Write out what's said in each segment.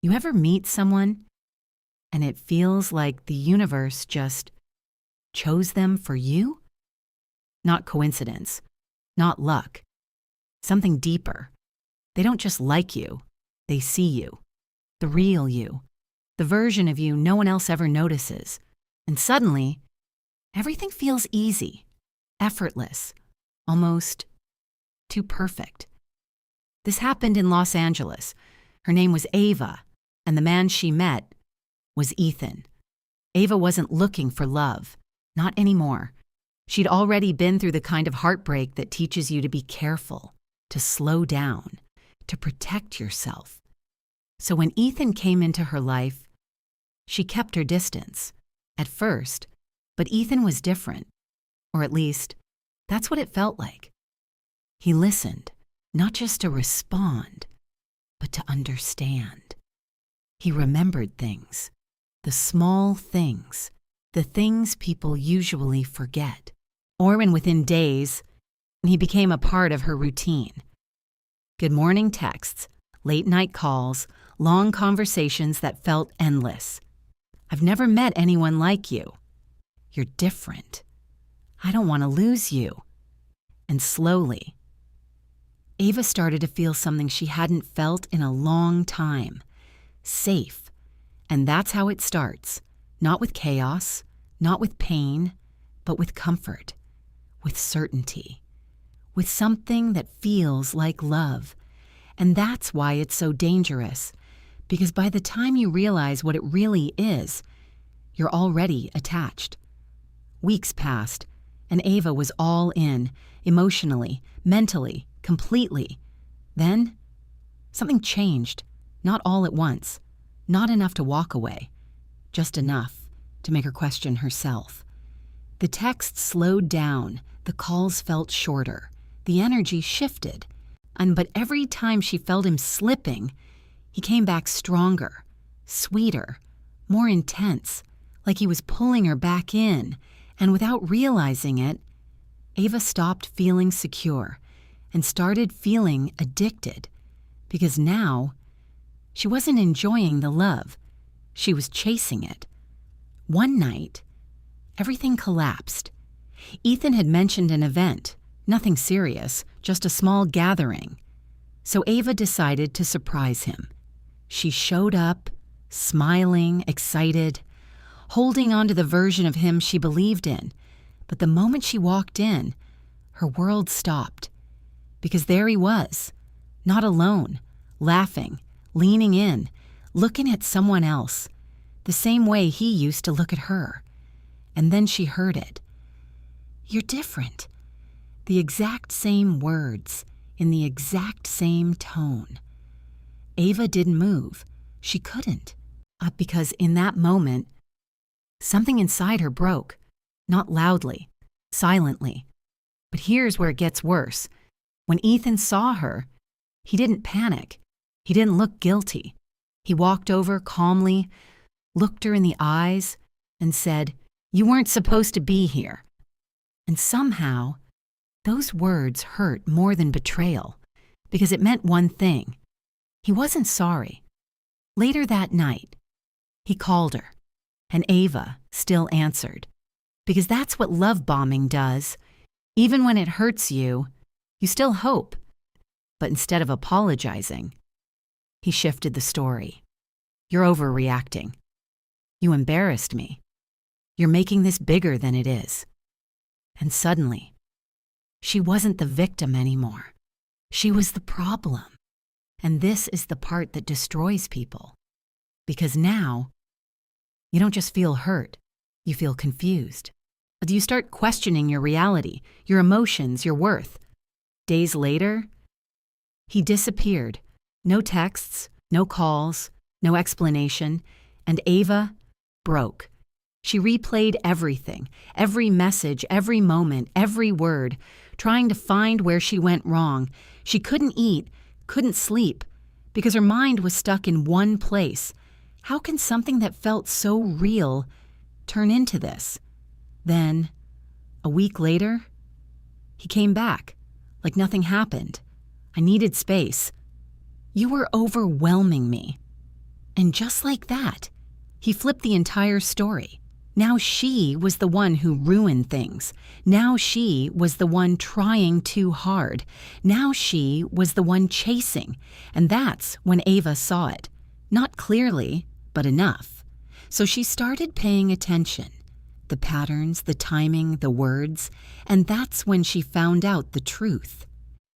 You ever meet someone and it feels like the universe just chose them for you? Not coincidence, not luck, something deeper. They don't just like you, they see you, the real you, the version of you no one else ever notices. And suddenly, everything feels easy, effortless, almost too perfect. This happened in Los Angeles. Her name was Ava, and the man she met was Ethan. Ava wasn't looking for love, not anymore. She'd already been through the kind of heartbreak that teaches you to be careful, to slow down, to protect yourself. So when Ethan came into her life, she kept her distance, at first, but Ethan was different, or at least, that's what it felt like. He listened, not just to respond, but to understand. He remembered things, the small things, the things people usually forget. Or when within days, he became a part of her routine. Good morning texts, late night calls, long conversations that felt endless. I've never met anyone like you. You're different. I don't want to lose you. And slowly, Ava started to feel something she hadn't felt in a long time. Safe. And that's how it starts. Not with chaos, not with pain, but with comfort, with certainty, with something that feels like love. And that's why it's so dangerous, because by the time you realize what it really is, you're already attached. Weeks passed, and Ava was all in, emotionally, mentally, completely. Then, something changed, not all at once, not enough to walk away, just enough to make her question herself. The texts slowed down, the calls felt shorter, the energy shifted, but every time she felt him slipping, he came back stronger, sweeter, more intense, like he was pulling her back in, and without realizing it, Ava stopped feeling secure and started feeling addicted, because now she wasn't enjoying the love, she was chasing it. One night, everything collapsed. Ethan had mentioned an event, nothing serious, just a small gathering. So Ava decided to surprise him. She showed up, smiling, excited, holding on to the version of him she believed in. But the moment she walked in, her world stopped. Because there he was, not alone, laughing, leaning in, looking at someone else, the same way he used to look at her. And then she heard it. You're different. The exact same words, in the exact same tone. Ava didn't move. She couldn't. Because in that moment, something inside her broke. Not loudly, silently. But here's where it gets worse. When Ethan saw her, he didn't panic. He didn't look guilty. He walked over calmly, looked her in the eyes, and said, "You weren't supposed to be here." And somehow, those words hurt more than betrayal, because it meant one thing. He wasn't sorry. Later that night, he called her, and Ava still answered. Because that's what love bombing does. Even when it hurts you, you still hope. But instead of apologizing, he shifted the story. You're overreacting. You embarrassed me. You're making this bigger than it is. And suddenly, she wasn't the victim anymore. She was the problem. And this is the part that destroys people. Because now, you don't just feel hurt, you feel confused. You start questioning your reality, your emotions, your worth. Days later, he disappeared. No texts, no calls, no explanation, and Ava broke. She replayed everything, every message, every moment, every word, trying to find where she went wrong. She couldn't eat, couldn't sleep, because her mind was stuck in one place. How can something that felt so real turn into this? Then, a week later, he came back, like nothing happened. I needed space. You were overwhelming me. And just like that, he flipped the entire story. Now she was the one who ruined things. Now she was the one trying too hard. Now she was the one chasing. And that's when Ava saw it. Not clearly, but enough. So she started paying attention. The patterns, the timing, the words. And that's when she found out the truth.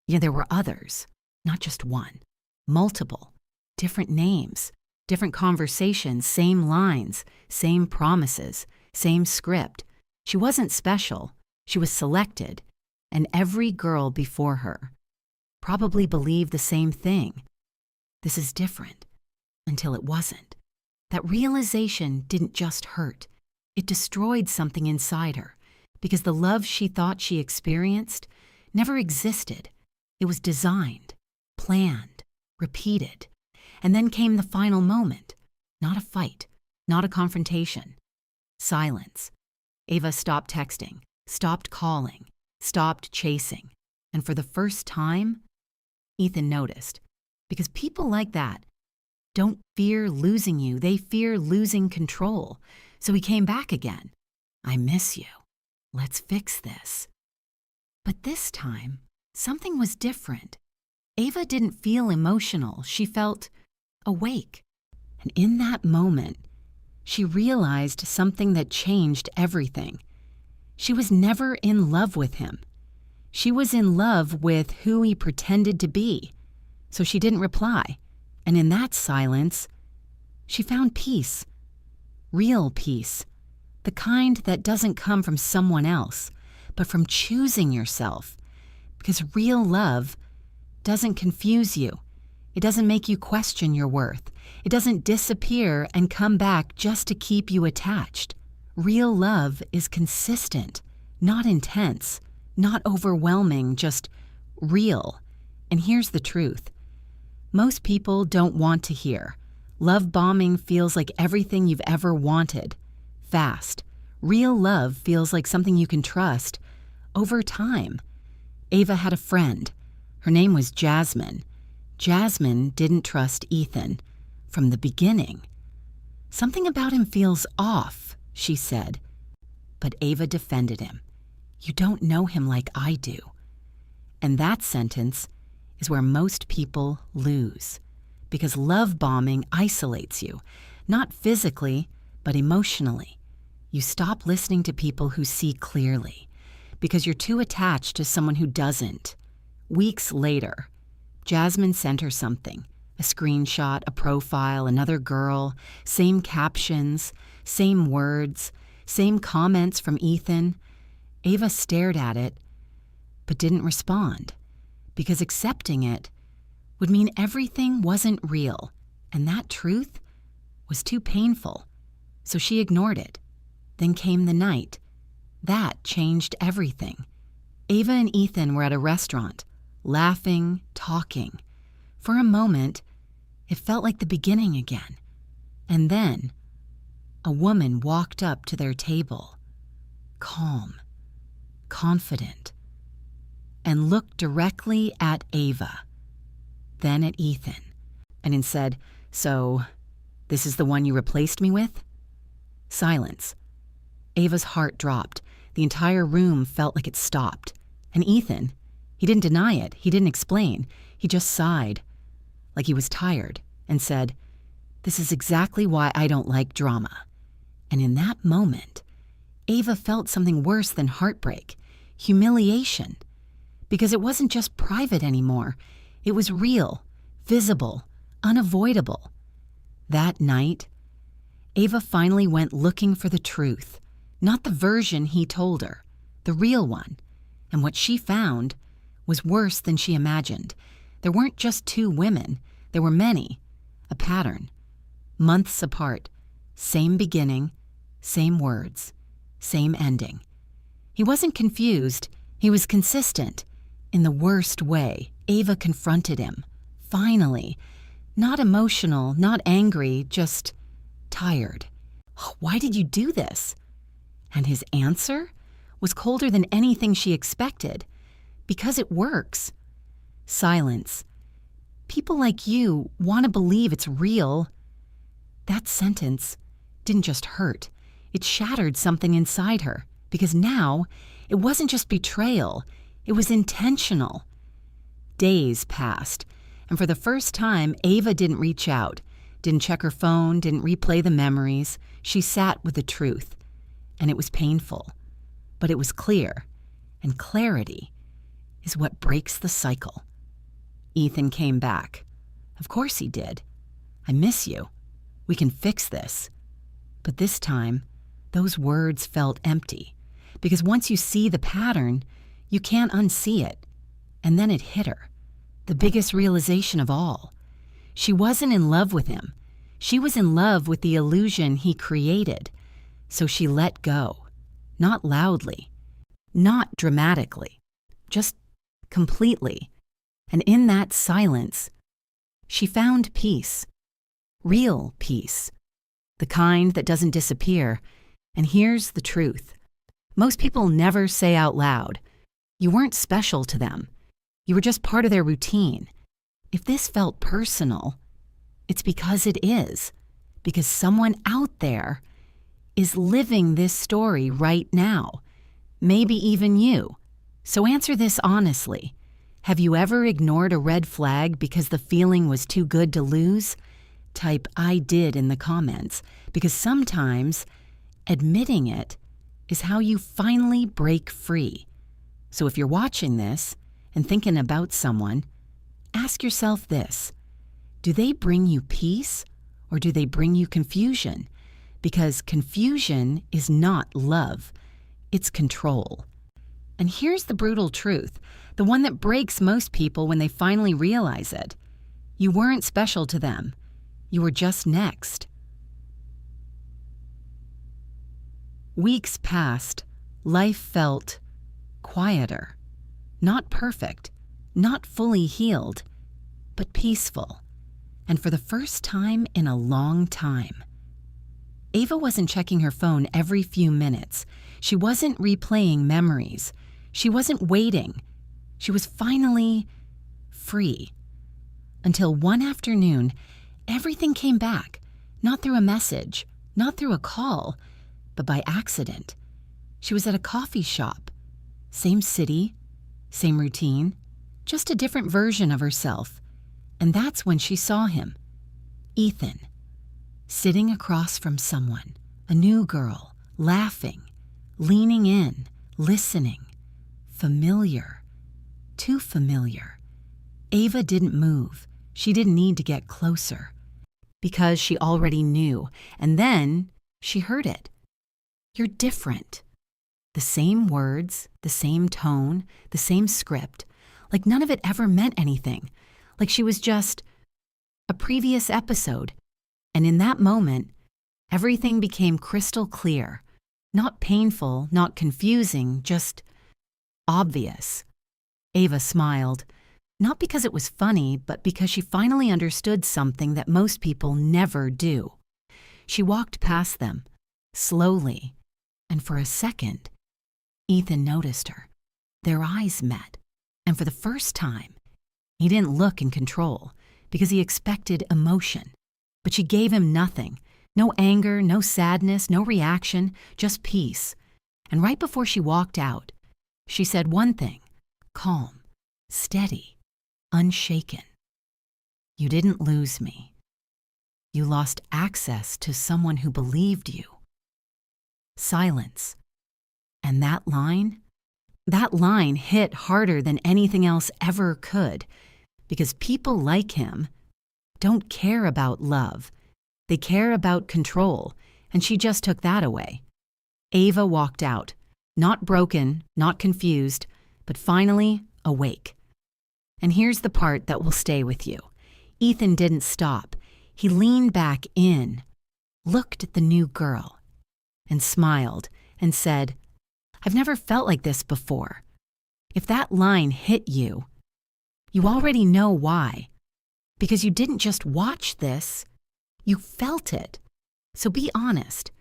Yeah, there were others. Not just one. Multiple. Different names. Different conversations, same lines, same promises, same script. She wasn't special. She was selected. And every girl before her probably believed the same thing. This is different. Until it wasn't. That realization didn't just hurt. It destroyed something inside her. Because the love she thought she experienced never existed. It was designed, planned, repeated. And then came the final moment. Not a fight, not a confrontation. Silence. Ava stopped texting, stopped calling, stopped chasing. And for the first time, Ethan noticed. Because people like that don't fear losing you, they fear losing control. So he came back again. I miss you. Let's fix this. But this time, something was different. Ava didn't feel emotional. She felt awake. And in that moment, she realized something that changed everything. She was never in love with him. She was in love with who he pretended to be. So she didn't reply. And in that silence, she found peace. Real peace. The kind that doesn't come from someone else, but from choosing yourself. Because real love doesn't confuse you. It doesn't make you question your worth. It doesn't disappear and come back just to keep you attached. Real love is consistent, not intense, not overwhelming, just real. And here's the truth. Most people don't want to hear. Love bombing feels like everything you've ever wanted. Fast. Real love feels like something you can trust. Over time. Ava had a friend. Her name was Jasmine. Jasmine didn't trust Ethan from the beginning. Something about him feels off, she said. But Ava defended him. You don't know him like I do. And that sentence is where most people lose. Because love bombing isolates you, not physically, but emotionally. You stop listening to people who see clearly because you're too attached to someone who doesn't. Weeks later, Jasmine sent her something, a screenshot, a profile, another girl, same captions, same words, same comments from Ethan. Ava stared at it, but didn't respond, because accepting it would mean everything wasn't real, and that truth was too painful, so she ignored it. Then came the night. That changed everything. Ava and Ethan were at a restaurant, laughing, talking. For a moment, it felt like the beginning again. And then, a woman walked up to their table, calm, confident, and looked directly at Ava, then at Ethan, and said, "So, this is the one you replaced me with?" Silence. Ava's heart dropped. The entire room felt like it stopped. And Ethan, he didn't deny it. He didn't explain. He just sighed, like he was tired, and said, "This is exactly why I don't like drama." And in that moment, Ava felt something worse than heartbreak, humiliation. Because it wasn't just private anymore. It was real, visible, unavoidable. That night, Ava finally went looking for the truth, not the version he told her, the real one. And what she found was worse than she imagined. There weren't just two women, there were many. A pattern. Months apart. Same beginning, same words, same ending. He wasn't confused, he was consistent. In the worst way, Ava confronted him. Finally. Not emotional, not angry, just tired. "Why did you do this?" And his answer was colder than anything she expected. "Because it works." Silence. "People like you want to believe it's real." That sentence didn't just hurt. It shattered something inside her, because now it wasn't just betrayal, it was intentional. Days passed, and for the first time, Ava didn't reach out, didn't check her phone, didn't replay the memories. She sat with the truth, and it was painful, but it was clear, and clarity is what breaks the cycle. Ethan came back. Of course he did. I miss you. We can fix this. But this time, those words felt empty, because once you see the pattern, you can't unsee it. And then it hit her, the biggest realization of all. She wasn't in love with him. She was in love with the illusion he created. So she let go, not loudly, not dramatically, just completely. And in that silence, she found peace, real peace, the kind that doesn't disappear. And here's the truth. Most people never say out loud, you weren't special to them. You were just part of their routine. If this felt personal, it's because it is. Because someone out there is living this story right now. Maybe even you. So answer this honestly. Have you ever ignored a red flag because the feeling was too good to lose? Type "I did" in the comments, because sometimes admitting it is how you finally break free. So if you're watching this and thinking about someone, ask yourself this: do they bring you peace or do they bring you confusion? Because confusion is not love, it's control. And here's the brutal truth, the one that breaks most people when they finally realize it. You weren't special to them. You were just next. Weeks passed. Life felt quieter. Not perfect, not fully healed, but peaceful. And for the first time in a long time. Ava wasn't checking her phone every few minutes. She wasn't replaying memories. She wasn't waiting. She was finally free. Until one afternoon, everything came back, not through a message, not through a call, but by accident. She was at a coffee shop. Same city, same routine, just a different version of herself. And that's when she saw him, Ethan, sitting across from someone, a new girl, laughing, leaning in, listening, familiar, too familiar. Ava didn't move. She didn't need to get closer because she already knew. And then she heard it. You're different. The same words, the same tone, the same script, like none of it ever meant anything, like she was just a previous episode. And in that moment, everything became crystal clear, not painful, not confusing, just obvious. Ava smiled, not because it was funny, but because she finally understood something that most people never do. She walked past them, slowly, and for a second, Ethan noticed her. Their eyes met, and for the first time, he didn't look in control because he expected emotion. But she gave him nothing, no anger, no sadness, no reaction, just peace. And right before she walked out, she said one thing, calm, steady, unshaken. You didn't lose me. You lost access to someone who believed you. Silence. And that line hit harder than anything else ever could, because people like him don't care about love. They care about control, and she just took that away. Ava walked out, not broken, not confused, but finally awake. And here's the part that will stay with you. Ethan didn't stop. He leaned back in, looked at the new girl, and smiled and said, I've never felt like this before. If that line hit you, you already know why. Because you didn't just watch this, you felt it. So be honest.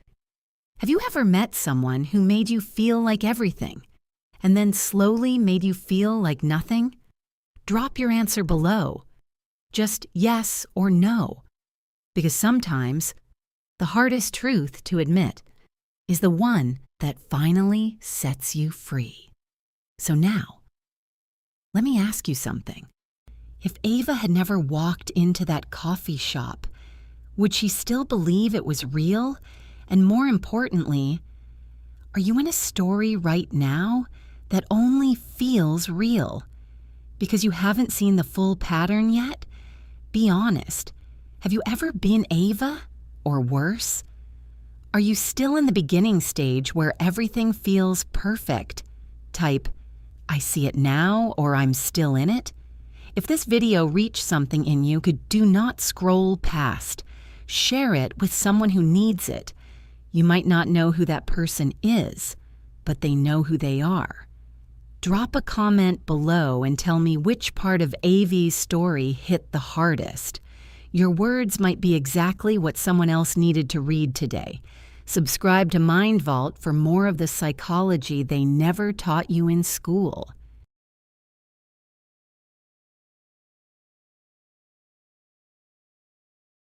Have you ever met someone who made you feel like everything, and then slowly made you feel like nothing? Drop your answer below. Just yes or no. Because sometimes the hardest truth to admit, is the one that finally sets you free. So now, let me ask you something. If Ava had never walked into that coffee shop, would she still believe it was real? And more importantly, are you in a story right now that only feels real? Because you haven't seen the full pattern yet? Be honest. Have you ever been Ava? Or worse? Are you still in the beginning stage where everything feels perfect? Type, I see it now, or I'm still in it? If this video reached something in you, do not scroll past. Share it with someone who needs it. You might not know who that person is, but they know who they are. Drop a comment below and tell me which part of Avi's story hit the hardest. Your words might be exactly what someone else needed to read today. Subscribe to Mind Vault for more of the psychology they never taught you in school.